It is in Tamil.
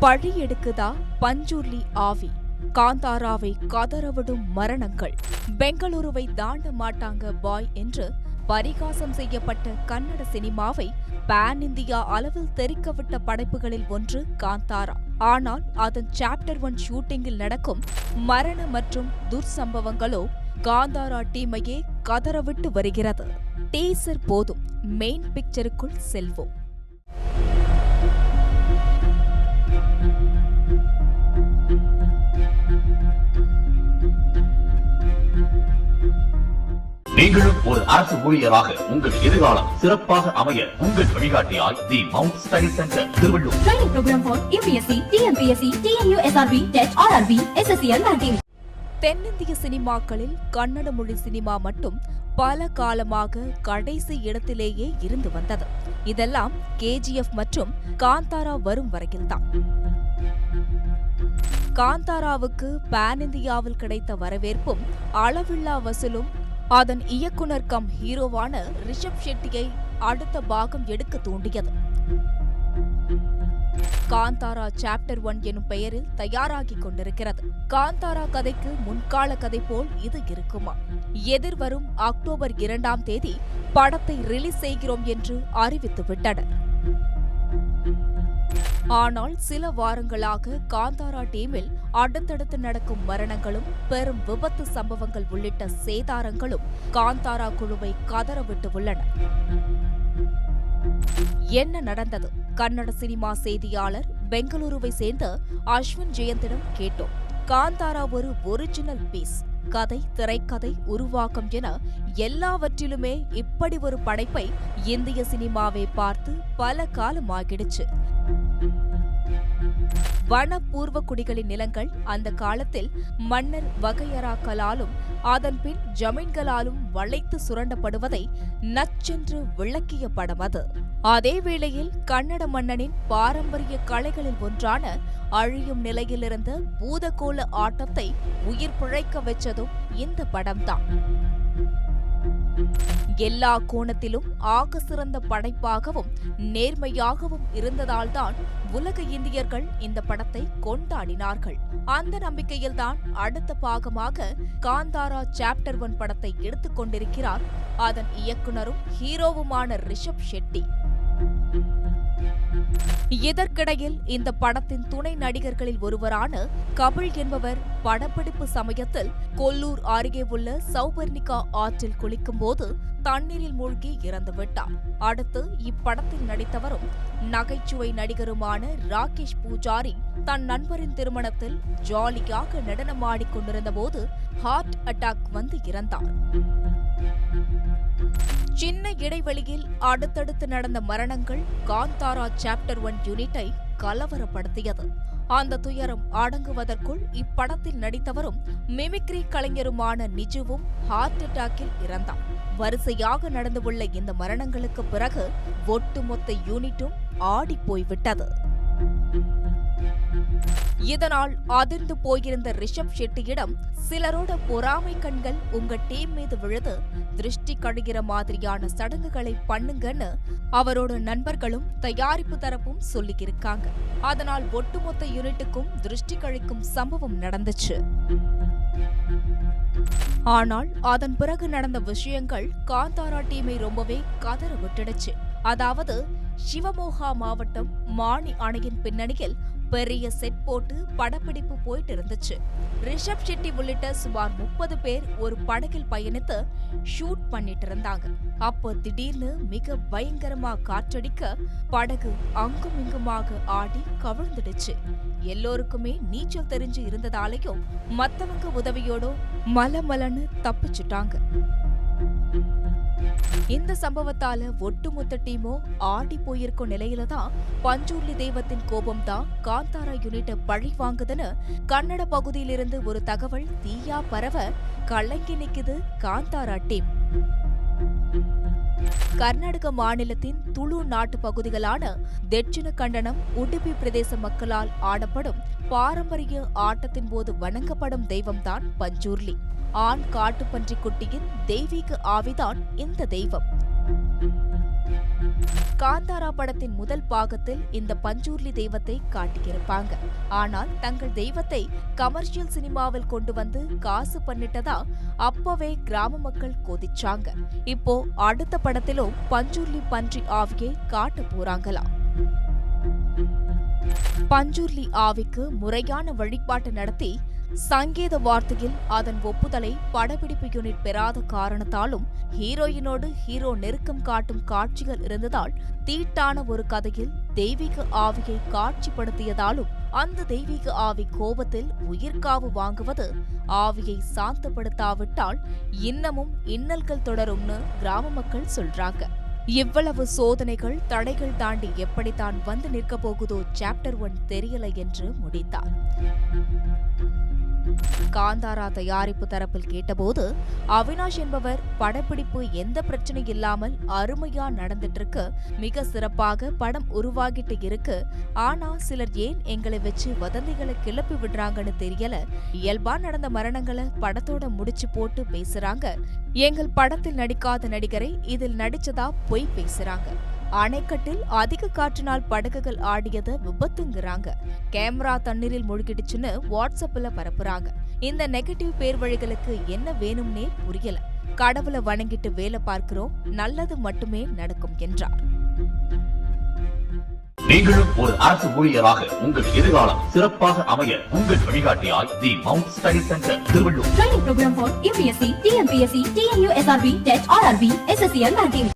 பழி எடுக்குதா பஞ்சூர்லி ஆவி, காந்தாராவை கதறவிடும் மரணங்கள், பெங்களூருவை தாண்ட மாட்டாங்க பாய் என்று பரிகாசம் செய்யப்பட்ட கன்னட சினிமாவை பான் இந்தியா அளவில் தெரிக்கவிட்ட படைப்புகளில் ஒன்று காந்தாரா. ஆனால் அதன் சாப்டர் 1 ஷூட்டிங்கில் நடக்கும் மரண மற்றும் துர்சம்பவங்களோ காந்தாரா டீமையே கதறவிட்டு வருகிறது. டீசர் போதும், மெயின் பிக்சருக்குள் செல்வோம். நீங்களும் ஒரு அரசு ஊழியராக உங்கள் எதிர்காலம் சிறப்பாக அமைய உங்கள் வழிகாட்டியாய் the Mount study center Tiruvallur. Training program for UPSC, TNPSC, TNU, SRB, TET, RRB, SSCL ranking. தென்னிந்திய சினிமாக்களில் கன்னட மொழி சினிமா மட்டும் பல காலமாக கடைசி இடத்திலேயே இருந்து வந்தது. இதெல்லாம் KGF மற்றும் காந்தாரா வரும் வரையில்தான். காந்தாராவுக்கு பான் இந்தியாவில் கிடைத்த வரவேற்பும் அளவில்லா வசூலும் அதன் இயக்குனர் கம் ஹீரோவான ரிஷப் ஷெட்டியை அடுத்த பாகம் எடுக்க தூண்டியது. காந்தாரா சாப்டர் 1 எனும் பெயரில் தயாராகிக் கொண்டிருக்கிறது. காந்தாரா கதைக்கு முன்கால கதை போல் இது இருக்குமா? எதிர்வரும் அக்டோபர் 2ஆம் தேதி படத்தை ரிலீஸ் செய்கிறோம் என்று அறிவித்துவிட்டனர். ஆனால் சில வாரங்களாக காந்தாரா டீமில் அடுத்தடுத்து நடக்கும் மரணங்களும் பெரும் விபத்து சம்பவங்கள் உள்ளிட்ட சேதாரங்களும் காந்தாரா குழுவை கதறவிட்டு உள்ளன. என்ன நடந்தது? கன்னட சினிமா செய்தியாளர் பெங்களூருவை சேர்ந்த அஸ்வின் ஜெயந்திடம் கேட்டோம். காந்தாரா ஒரு ஒரிஜினல் பீஸ். கதை, திரைக்கதை, உருவாக்கம் என எல்லாவற்றிலுமே இப்படி ஒரு படைப்பை இந்திய சினிமாவை பார்த்து பல காலமாகிடுச்சு. வனப்பூர்வ குடிகளின் நிலங்கள் அந்த காலத்தில் மன்னர் வகையறாக்களாலும் அதன்பின் ஜமீன்களாலும் வளைத்து சுரண்டப்படுவதை நச்சென்று விளக்கிய படம் அது. அதே வேளையில் கன்னட மன்னனின் பாரம்பரிய கலைகளில் ஒன்றான அழியும் நிலையிலிருந்த பூதகோள ஆட்டத்தை உயிர் பிழைக்க வச்சதும் இந்த படம்தான். எல்லா கோணத்திலும் ஆக சிறந்த படைப்பாகவும் நேர்மையாகவும் இருந்ததால்தான் உலக இந்தியர்கள் இந்த படத்தை கொண்டாடினார்கள். அந்த நம்பிக்கையில்தான் அடுத்த பாகமாக காந்தாரா சாப்டர் 1 படத்தை எடுத்துக் கொண்டிருக்கிறார் அதன் இயக்குனரும் ஹீரோவுமான ரிஷப் ஷெட்டி. இதற்கிடையில் இந்த படத்தின் துணை நடிகர்களில் ஒருவரான கபில் என்பவர் படப்பிடிப்பு சமயத்தில் கொல்லூர் அருகே உள்ள சௌபர்ணிகா ஆற்றில் குளிக்கும் போது தண்ணீரில் மூழ்கி இறந்துவிட்டார். அடுத்து இப்படத்தில் நடித்தவரும் நகைச்சுவை நடிகருமான ராகேஷ் பூஜாரி தன் நண்பரின் திருமணத்தில் ஜாலியாக நடனமாடிக் கொண்டிருந்த போது ஹார்ட் அட்டாக் வந்து இறந்தார். சின்ன இடைவெளியில் அடுத்தடுத்து நடந்த மரணங்கள் காந்தாரா சாப்டர் 1 யூனிட்டை கலவரப்படுத்தியது. அந்த துயரம் அடங்குவதற்குள் இப்படத்தில் நடித்தவரும் மிமிக்ரி கலைஞருமான நிஜுவும் ஹார்ட் அட்டாக்கில் இறந்தார். வரிசையாக நடந்துள்ள இந்த மரணங்களுக்கு பிறகு ஒட்டுமொத்த யூனிட்டும் ஆடிப்போய்விட்டது. இதனால் அதிர்ந்து போயிருந்த ரிஷப் ஷெட்டியிடம் சிலரோட பொறாமை கண்கள் உங்க டீம் மீது விழுது, திருஷ்டி கழிகிற மாதிரியான சடங்குகளை பண்ணுங்கன்னு அவரோட நண்பர்களும் தயாரிப்பு தரப்பும் சொல்லியிருக்காங்க. அதனால் ஒட்டுமொத்த யூனிட்டுக்கும் திருஷ்டி கழிக்கும் சம்பவம் நடந்துச்சு. ஆனால் அதன் பிறகு நடந்த விஷயங்கள் காந்தாரா டீமை ரொம்பவே கதற விட்டுடுச்சு. அதாவது சிவமோகா மாவட்டம் மாணி அணையின் பின்னணியில் பெரிய செட் போட்டு படப்பிடிப்பு போயிட்டு இருந்துச்சு. ரிஷப் ஷெட்டி உள்ளிட்ட சுமார் 30 பேர் ஒரு படகில் பயணித்து ஷூட் பண்ணிட்டு இருந்தாங்க. அப்போ திடீர்னு மிக பயங்கரமா காற்றடிக்க படகு அங்கும் இங்குமாக ஆடி கவிழ்ந்துடுச்சு. எல்லோருக்குமே நீச்சல் தெரிஞ்சு இருந்ததாலேயும் மத்தவங்க உதவியோட மலமலன்னு தப்பிச்சுட்டாங்க. இந்த சம்பவத்தால ஒட்டுமொத்த டீமோ ஆடி போயிருக்கும் நிலையில தான் பஞ்சூர்லி தெய்வத்தின் கோபம் தான் காந்தாரா யூனிட்ட பழி வாங்குதுன்னு கன்னட பகுதியிலிருந்து ஒரு தகவல் தீயா பரவ கலங்கி நிக்குது காந்தாரா டீம். கர்நாடக மாநிலத்தின் துளு நாட்டு பகுதிகளான தெட்சிண கண்டனம், உடுப்பி பிரதேச மக்களால் ஆடப்படும் பாரம்பரிய ஆட்டத்தின் போது வணங்கப்படும் தெய்வம்தான் பஞ்சூர்லி. ஆண் காட்டுப்பன்றி குட்டியின் தெய்வீக ஆவிதான் இந்த தெய்வம். காந்தாரா படத்தின் முதல் பாகத்தில் இந்த பஞ்சூர்லி தெய்வத்தை காட்டியிருப்பாங்க. ஆனால் தங்கள் தெய்வத்தை கமர்ஷியல் சினிமாவில் கொண்டு வந்து காசு பண்ணிட்டதா அப்பவே கிராம மக்கள் கொதிச்சாங்க. இப்போ அடுத்த படத்திலும் பஞ்சூர்லி பன்றி ஆவியை காட்ட போறாங்களாம். பஞ்சூர்லி ஆவிக்கு முறையான வழிபாட்டு நடத்தி சங்கேத வார்த்தையில் அதன் ஒப்புதலை படப்பிடிப்பு யூனிட் பெறாத காரணத்தாலும் ஹீரோயினோடு ஹீரோ நெருக்கம் காட்டும் காட்சிகள் இருந்ததால் தீட்டான ஒரு கதையில் தெய்வீக ஆவியை காட்சிப்படுத்தியதாலும் அந்த தெய்வீக ஆவி கோபத்தில் உயிர்காவு வாங்குவது ஆவியை சாந்தப்படுத்தாவிட்டால் இன்னமும் இன்னல்கள் தொடரும்னு கிராம மக்கள் சொல்றாங்க. இவ்வளவு சோதனைகள் தடைகள் தாண்டி எப்படித்தான் வந்து நிற்க போகுதோ சாப்டர் 1 தெரியல என்று முடித்தார். காந்தாரா தயாரிப்பு தரப்பில் கேட்டபோது அவினாஷ் என்பவர் படப்பிடிப்பு எந்த பிரச்சனை இல்லாமல் அருமையா நடந்துட்டு இருக்கு, மிக சிறப்பாக படம் உருவாகிட்டு இருக்கு. ஆனா சிலர் ஏன் எங்களை வச்சு வதந்திகளை கிளப்பி விடுறாங்கன்னு தெரியல. இயல்பா நடந்த மரணங்களை படத்தோட முடிச்சு போட்டு பேசுறாங்க. எங்கள் படத்தில் நடிக்காத நடிகரை இதில் நடிச்சதா பொய் பேசுறாங்க. அணைக்கட்டில் அதிக காற்றினால் படகுகள் ஆடியத விபத்துங்கிறாங்க. கேமரா தண்ணீரில் மூழ்கிடுச்சுன்னு வாட்ஸ்அப்ல பரப்புறாங்க. இந்த நெகட்டிவ் பேர் வழிகளுக்கு என்ன வேணும்னே புரியல. கடவுளை வணங்கிட்டு வேலை பார்க்கிறோம், நல்லது மட்டுமே நடக்கும் என்றார். நீங்களும் ஒரு அரசு ஊழியராக உங்கள் எதிர்காலம் சிறப்பாக அமைய உங்கள் வழிகாட்டியாய் the Mount study center Tiruvallur. Training program for UPSC, TNPSC, TNUSRB, TET, RRB, SSCL banking.